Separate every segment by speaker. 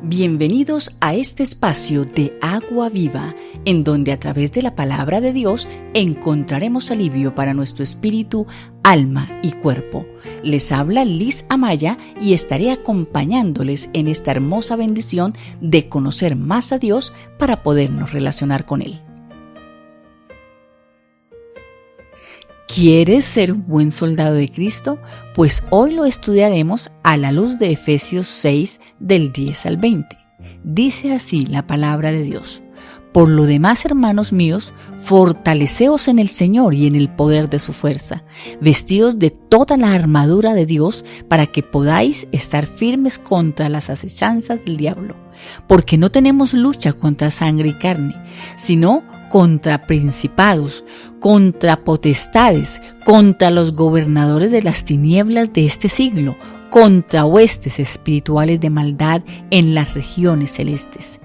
Speaker 1: Bienvenidos a este espacio de Agua Viva, en donde a través de la palabra de Dios encontraremos alivio para nuestro espíritu, alma y cuerpo. Les habla Liz Amaya y estaré acompañándoles en esta hermosa bendición de conocer más a Dios para podernos relacionar con Él. ¿Quieres ser un buen soldado de Cristo? Pues hoy lo estudiaremos a la luz de Efesios 6, del 10 al 20. Dice así la palabra de Dios: Por lo demás, hermanos míos, fortaleceos en el Señor y en el poder de su fuerza, vestidos de toda la armadura de Dios para que podáis estar firmes contra las acechanzas del diablo. Porque no tenemos lucha contra sangre y carne, sino contra principados, contra potestades, contra los gobernadores de las tinieblas de este siglo, contra huestes espirituales de maldad en las regiones celestes.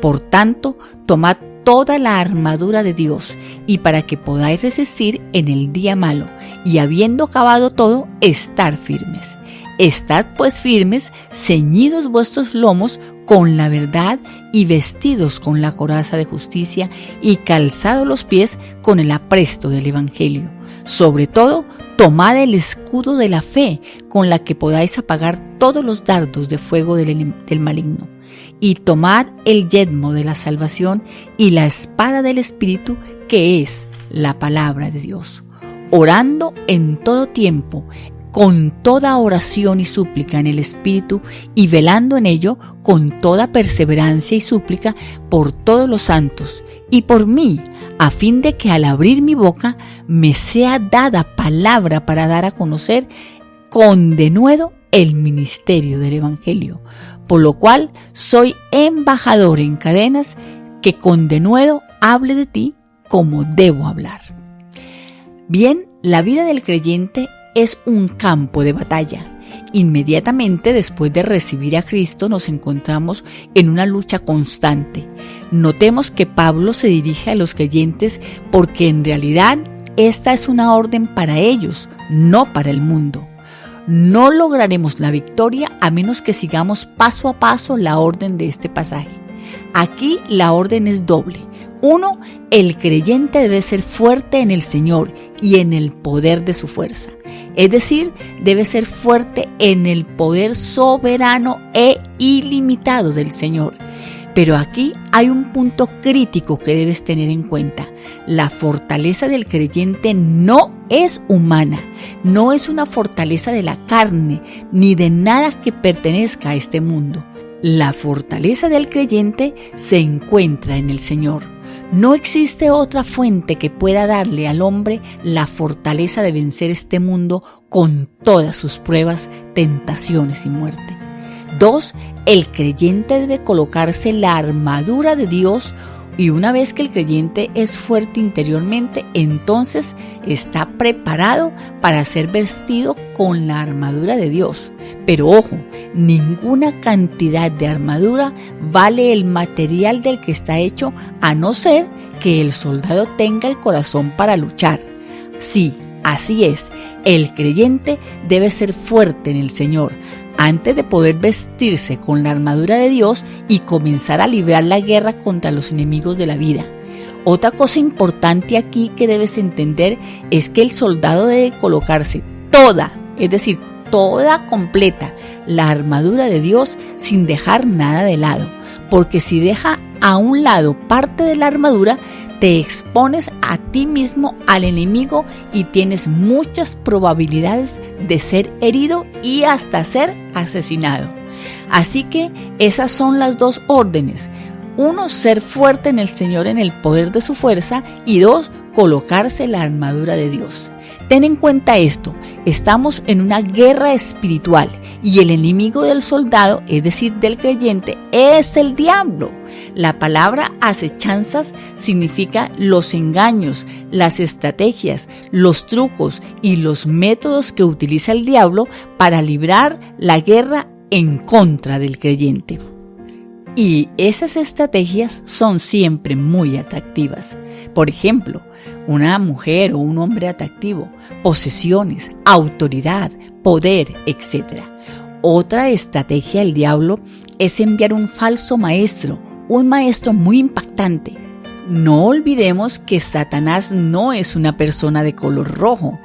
Speaker 1: Por tanto, tomad toda la armadura de Dios, y para que podáis resistir en el día malo, y habiendo acabado todo, estar firmes. Estad pues firmes, ceñidos vuestros lomos con la verdad y vestidos con la coraza de justicia y calzados los pies con el apresto del evangelio. Sobre todo, tomad el escudo de la fe con la que podáis apagar todos los dardos de fuego del maligno. Y tomad el yelmo de la salvación y la espada del Espíritu, que es la palabra de Dios, orando en todo tiempo, con toda oración y súplica en el Espíritu, y velando en ello con toda perseverancia y súplica por todos los santos, y por mí, a fin de que al abrir mi boca me sea dada palabra para dar a conocer con denuedo el ministerio del Evangelio, por lo cual soy embajador en cadenas, que con denuedo hable de ti como debo hablar. Bien, la vida del creyente es un campo de batalla. Inmediatamente después de recibir a Cristo nos encontramos en una lucha constante. Notemos que Pablo se dirige a los creyentes porque en realidad esta es una orden para ellos, no para el mundo. No lograremos la victoria a menos que sigamos paso a paso la orden de este pasaje. Aquí la orden es doble. 1. El creyente debe ser fuerte en el Señor y en el poder de su fuerza. Es decir, debe ser fuerte en el poder soberano e ilimitado del Señor. Pero aquí hay un punto crítico que debes tener en cuenta. La fortaleza del creyente no es humana, no es una fortaleza de la carne, ni de nada que pertenezca a este mundo. La fortaleza del creyente se encuentra en el Señor. No existe otra fuente que pueda darle al hombre la fortaleza de vencer este mundo con todas sus pruebas, tentaciones y muerte. 2. El creyente debe colocarse la armadura de Dios, y una vez que el creyente es fuerte interiormente, entonces está preparado para ser vestido con la armadura de Dios. Pero ojo, ninguna cantidad de armadura vale el material del que está hecho, a no ser que el soldado tenga el corazón para luchar. Sí, así es, el creyente debe ser fuerte en el Señor antes de poder vestirse con la armadura de Dios y comenzar a librar la guerra contra los enemigos de la vida. Otra cosa importante aquí que debes entender es que el soldado debe colocarse toda, es decir, toda completa, la armadura de Dios sin dejar nada de lado, porque si deja a un lado parte de la armadura, te expones a ti mismo al enemigo y tienes muchas probabilidades de ser herido y hasta ser asesinado. Así que esas son las dos órdenes. 1, ser fuerte en el Señor en el poder de su fuerza, y 2, colocarse la armadura de Dios. Ten en cuenta esto, estamos en una guerra espiritual y el enemigo del soldado, es decir, del creyente, es el diablo. La palabra acechanzas significa los engaños, las estrategias, los trucos y los métodos que utiliza el diablo para librar la guerra en contra del creyente. Y esas estrategias son siempre muy atractivas. Por ejemplo, una mujer o un hombre atractivo, posesiones, autoridad, poder, etc. Otra estrategia del diablo es enviar un falso maestro, un maestro muy impactante. No olvidemos que Satanás no es una persona de color rojo,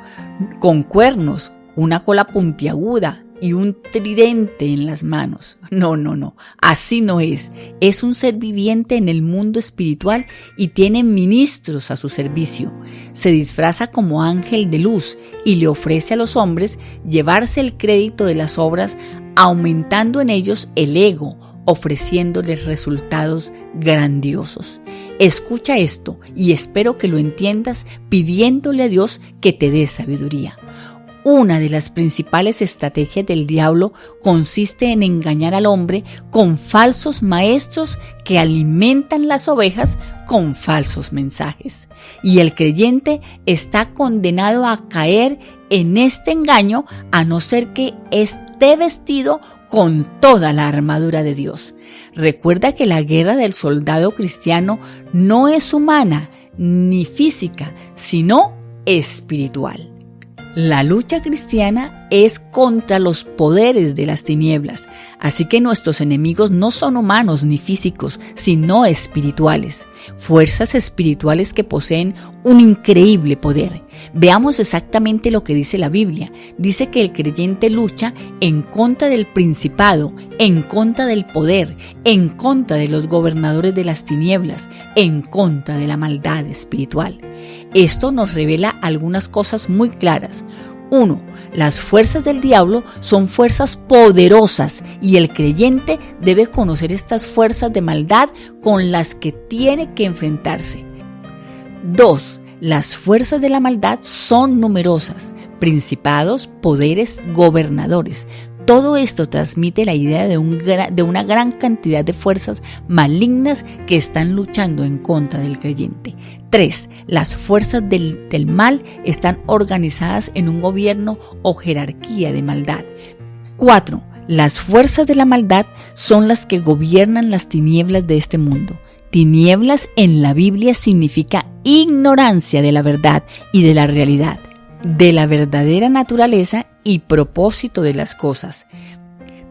Speaker 1: con cuernos, una cola puntiaguda y un tridente en las manos. No, así no es. Es un ser viviente en el mundo espiritual y tiene ministros a su servicio. Se disfraza como ángel de luz y le ofrece a los hombres llevarse el crédito de las obras, aumentando en ellos el ego, ofreciéndoles resultados grandiosos. Escucha esto y espero que lo entiendas, pidiéndole a Dios que te dé sabiduría. Una de las principales estrategias del diablo consiste en engañar al hombre con falsos maestros que alimentan las ovejas con falsos mensajes. Y el creyente está condenado a caer en este engaño a no ser que esté vestido con toda la armadura de Dios. Recuerda que la guerra del soldado cristiano no es humana ni física, sino espiritual. La lucha cristiana es contra los poderes de las tinieblas, así que nuestros enemigos no son humanos ni físicos, sino espirituales, fuerzas espirituales que poseen un increíble poder. Veamos exactamente lo que dice la Biblia. Dice que el creyente lucha en contra del principado, en contra del poder, en contra de los gobernadores de las tinieblas, en contra de la maldad espiritual. Esto nos revela algunas cosas muy claras. 1. Las fuerzas del diablo son fuerzas poderosas y el creyente debe conocer estas fuerzas de maldad con las que tiene que enfrentarse. 2. Las fuerzas de la maldad son numerosas, principados, poderes, gobernadores. Todo esto transmite la idea de una gran cantidad de fuerzas malignas que están luchando en contra del creyente. 3. Las fuerzas del mal están organizadas en un gobierno o jerarquía de maldad. 4. Las fuerzas de la maldad son las que gobiernan las tinieblas de este mundo. Tinieblas en la Biblia significa ignorancia de la verdad y de la realidad, de la verdadera naturaleza y propósito de las cosas.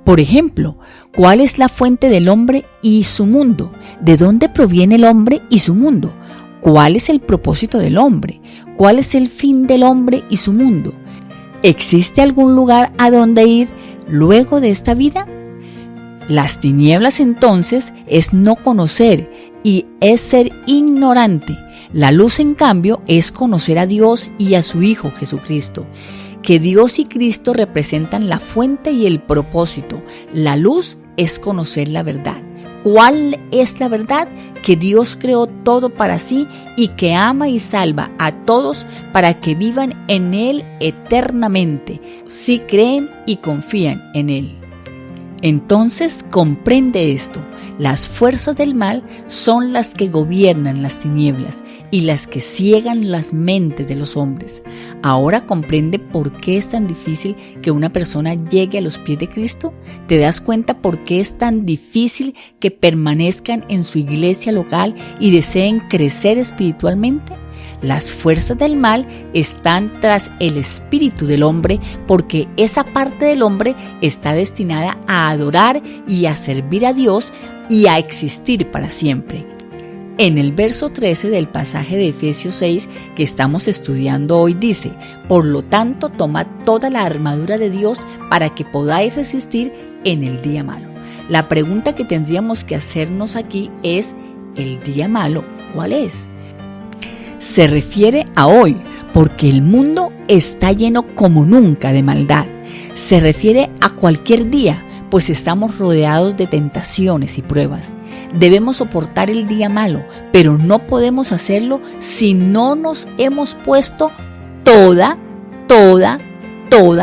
Speaker 1: Por ejemplo, ¿cuál es la fuente del hombre y su mundo? ¿De dónde proviene el hombre y su mundo? ¿Cuál es el propósito del hombre? ¿Cuál es el fin del hombre y su mundo? ¿Existe algún lugar a donde ir luego de esta vida? Las tinieblas entonces es no conocer y es ser ignorante. La luz, en cambio, es conocer a Dios y a su Hijo Jesucristo. Que Dios y Cristo representan la fuente y el propósito. La luz es conocer la verdad. ¿Cuál es la verdad? Que Dios creó todo para sí y que ama y salva a todos para que vivan en Él eternamente, si creen y confían en Él. Entonces comprende esto: las fuerzas del mal son las que gobiernan las tinieblas y las que ciegan las mentes de los hombres. ¿Ahora comprende por qué es tan difícil que una persona llegue a los pies de Cristo? ¿Te das cuenta por qué es tan difícil que permanezcan en su iglesia local y deseen crecer espiritualmente? Las fuerzas del mal están tras el espíritu del hombre porque esa parte del hombre está destinada a adorar y a servir a Dios y a existir para siempre. En el verso 13 del pasaje de Efesios 6 que estamos estudiando hoy dice: por lo tanto, tomad toda la armadura de Dios para que podáis resistir en el día malo. La pregunta que tendríamos que hacernos aquí es: ¿el día malo cuál es? Se refiere a hoy, porque el mundo está lleno como nunca de maldad. Se refiere a cualquier día, pues estamos rodeados de tentaciones y pruebas. Debemos soportar el día malo, pero no podemos hacerlo si no nos hemos puesto toda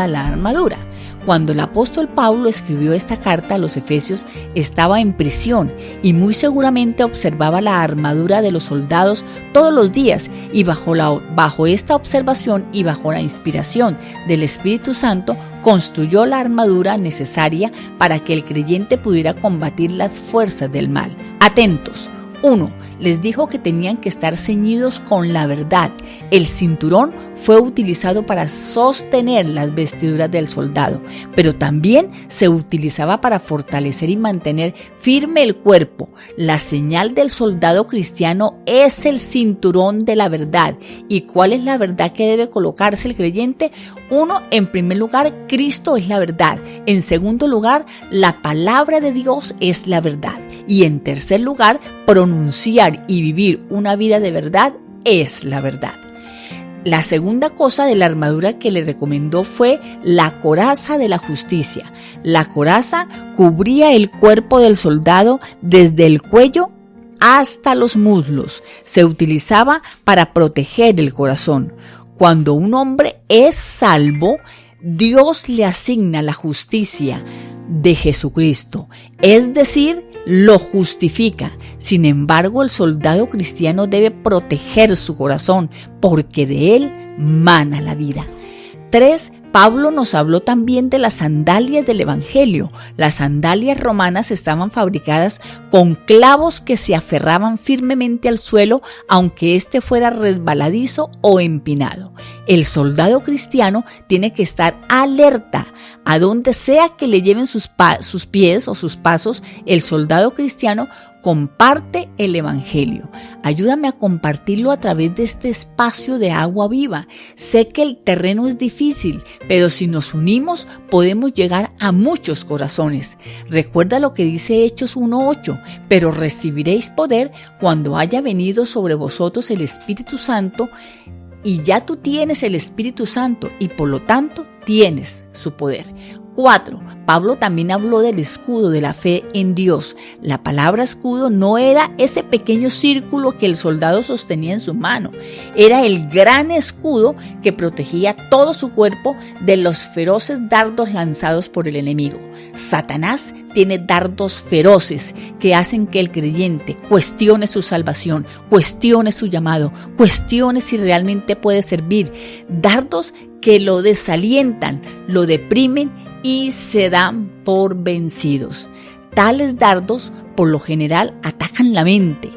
Speaker 1: la armadura. Cuando el apóstol Pablo escribió esta carta a los Efesios, estaba en prisión y muy seguramente observaba la armadura de los soldados todos los días, y bajo esta observación y bajo la inspiración del Espíritu Santo construyó la armadura necesaria para que el creyente pudiera combatir las fuerzas del mal. Atentos. 1. les dijo que tenían que estar ceñidos con la verdad. El cinturón fue utilizado para sostener las vestiduras del soldado, pero también se utilizaba para fortalecer y mantener firme el cuerpo. La señal del soldado cristiano es el cinturón de la verdad. ¿Y cuál es la verdad que debe colocarse el creyente? Uno, en primer lugar, Cristo es la verdad. En segundo lugar, la palabra de Dios es la verdad. Y en tercer lugar, pronunciar y vivir una vida de verdad es la verdad. La segunda cosa de la armadura que le recomendó fue la coraza de la justicia. La coraza cubría el cuerpo del soldado desde el cuello hasta los muslos. Se utilizaba para proteger el corazón. Cuando un hombre es salvo, Dios le asigna la justicia de Jesucristo, es decir, lo justifica. Sin embargo, el soldado cristiano debe proteger su corazón, porque de él mana la vida. 3. Pablo nos habló también de las sandalias del Evangelio. Las sandalias romanas estaban fabricadas con clavos que se aferraban firmemente al suelo, aunque éste fuera resbaladizo o empinado. El soldado cristiano tiene que estar alerta a donde sea que le lleven sus pies o sus pasos. El soldado cristiano comparte el Evangelio. Ayúdame a compartirlo a través de este espacio de Agua Viva. Sé que el terreno es difícil, pero si nos unimos podemos llegar a muchos corazones. Recuerda lo que dice Hechos 1:8, pero recibiréis poder cuando haya venido sobre vosotros el Espíritu Santo. Y ya tú tienes el Espíritu Santo y por lo tanto tienes su poder. 4. Pablo también habló del escudo de la fe en Dios. La palabra escudo no era ese pequeño círculo que el soldado sostenía en su mano. Era el gran escudo que protegía todo su cuerpo de los feroces dardos lanzados por el enemigo. Satanás tiene dardos feroces que hacen que el creyente cuestione su salvación, cuestione su llamado, cuestione si realmente puede servir. Dardos que lo desalientan, lo deprimen y se dan por vencidos. Tales dardos por lo general atacan la mente.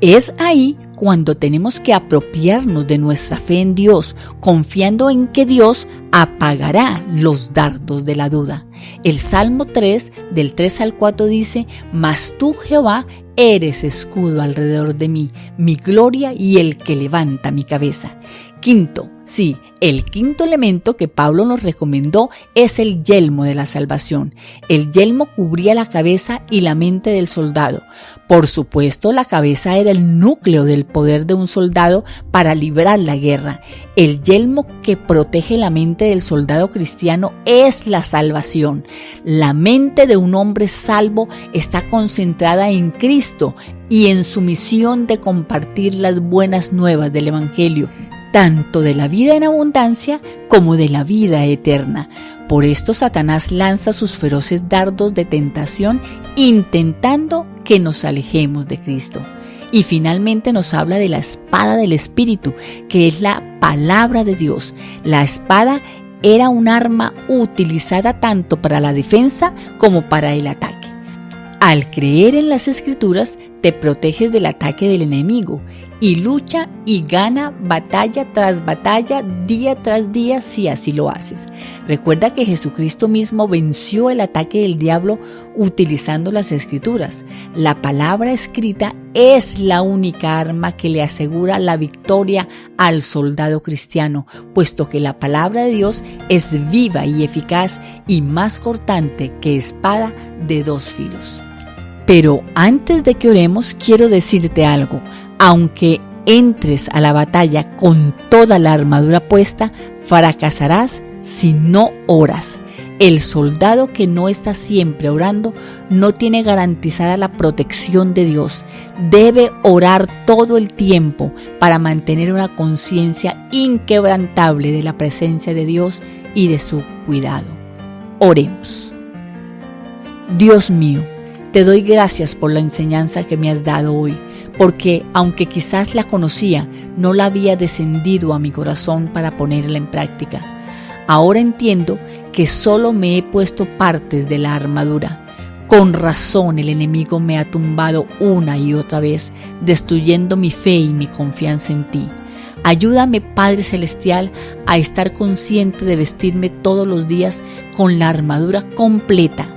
Speaker 1: Es ahí cuando tenemos que apropiarnos de nuestra fe en Dios, confiando en que Dios apagará los dardos de la duda. El Salmo 3, del 3 al 4 dice: Mas tú, Jehová, eres escudo alrededor de mí, mi gloria y el que levanta mi cabeza. Quinto, sí, el quinto elemento que Pablo nos recomendó es el yelmo de la salvación. El yelmo cubría la cabeza y la mente del soldado. Por supuesto, la cabeza era el núcleo del poder de un soldado para librar la guerra. El yelmo que protege la mente del soldado cristiano es la salvación. La mente de un hombre salvo está concentrada en Cristo y en su misión de compartir las buenas nuevas del Evangelio, tanto de la vida en abundancia como de la vida eterna. Por esto Satanás lanza sus feroces dardos de tentación intentando que nos alejemos de Cristo. Y finalmente nos habla de la espada del Espíritu, que es la palabra de Dios. La espada era un arma utilizada tanto para la defensa como para el ataque. Al creer en las Escrituras, te proteges del ataque del enemigo y lucha y gana batalla tras batalla, día tras día, si así lo haces. Recuerda que Jesucristo mismo venció el ataque del diablo utilizando las Escrituras. La palabra escrita es la única arma que le asegura la victoria al soldado cristiano, puesto que la palabra de Dios es viva y eficaz y más cortante que espada de dos filos. Pero antes de que oremos, quiero decirte algo. Aunque entres a la batalla con toda la armadura puesta, fracasarás si no oras. El soldado que no está siempre orando no tiene garantizada la protección de Dios. Debe orar todo el tiempo para mantener una conciencia inquebrantable de la presencia de Dios y de su cuidado. Oremos. Dios mío, te doy gracias por la enseñanza que me has dado hoy, porque aunque quizás la conocía, no la había descendido a mi corazón para ponerla en práctica. Ahora entiendo que solo me he puesto partes de la armadura. Con razón el enemigo me ha tumbado una y otra vez, destruyendo mi fe y mi confianza en ti. Ayúdame, Padre Celestial, a estar consciente de vestirme todos los días con la armadura completa.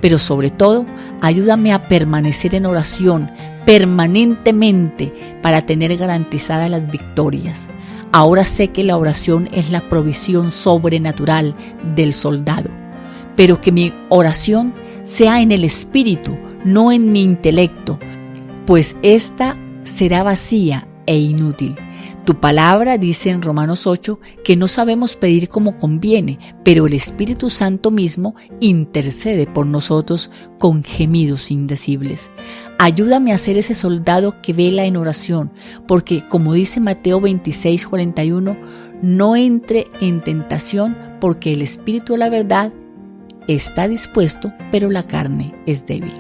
Speaker 1: Pero sobre todo, ayúdame a permanecer en oración permanentemente para tener garantizadas las victorias. Ahora sé que la oración es la provisión sobrenatural del soldado, pero que mi oración sea en el espíritu, no en mi intelecto, pues ésta será vacía e inútil. Tu palabra dice en Romanos 8 que no sabemos pedir como conviene, pero el Espíritu Santo mismo intercede por nosotros con gemidos indecibles. Ayúdame a ser ese soldado que vela en oración, porque como dice Mateo 26:41, no entre en tentación porque el Espíritu de la verdad está dispuesto, pero la carne es débil.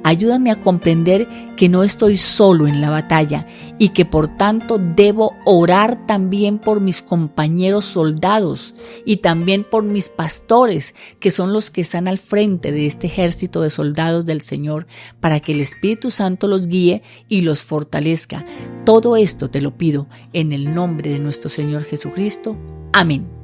Speaker 1: Ayúdame a comprender que no estoy solo en la batalla y que por tanto debo orar también por mis compañeros soldados y también por mis pastores, que son los que están al frente de este ejército de soldados del Señor, para que el Espíritu Santo los guíe y los fortalezca. Todo esto te lo pido en el nombre de nuestro Señor Jesucristo. Amén.